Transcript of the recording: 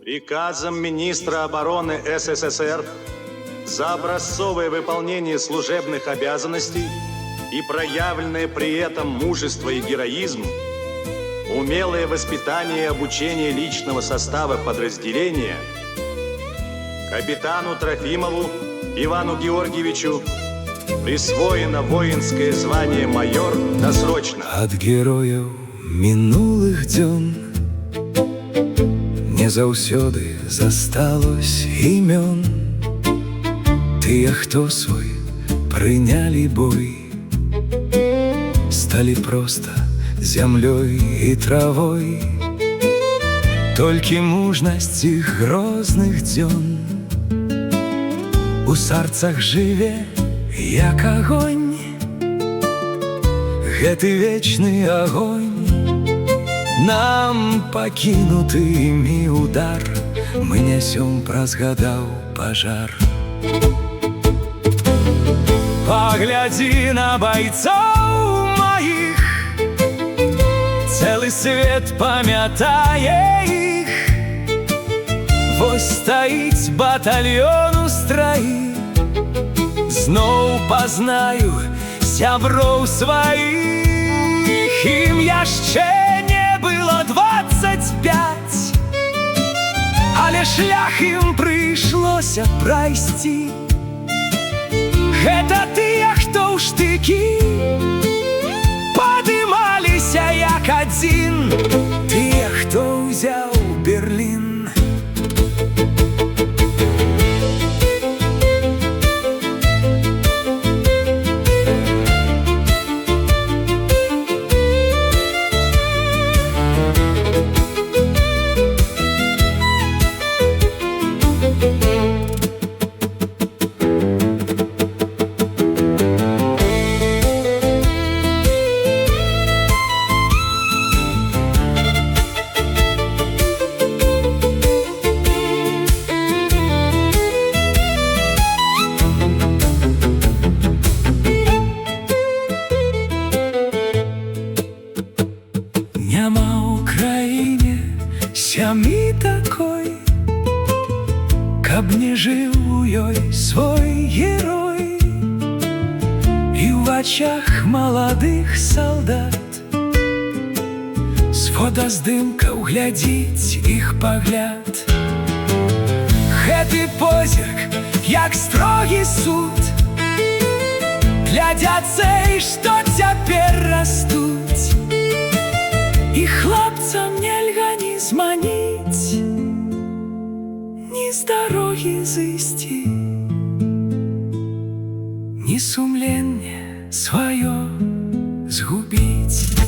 Приказом министра обороны СССР за образцовое выполнение служебных обязанностей и проявленное при этом мужество и героизм, умелое воспитание и обучение личного состава подразделения, капитану Трофимову Ивану Георгиевичу присвоено воинское звание майор досрочно. От героев минулых дзён не заўсёды засталось імён. Тыя, хто свой прынялі бой, сталі проста зямлёй і травой. Толькі мужнасць іх грозных дзён у сарцах жыве, як агонь. Гэты вечны агонь нам пакінуты імі удар мы нясём праз гадаў пажар. Паглядзі на байцоў маіх, цэлы свет памятае іх. Вось стаіць батальён у страі, зноў пазнаю сяброў сваіх. Ім яшчэ не было 25, але шлях ім прыйшлося прайсці. Гэта тыя, хто ў штыкі падымаліся як адзін, тыя, хто ўзяў Берлін. Няма ў краіне сям'і такой, каб не жыў у ёй свой герой. І ў вачах маладых салдат з фотаздымкаў глядзіць іх пагляд. Гэты позірк, як строгі суд, глядзяцца і што цяпер растуць. І хлопцам нельга ні зманіць, ні з дарогі зысці, ні сумленне сваё згубіць.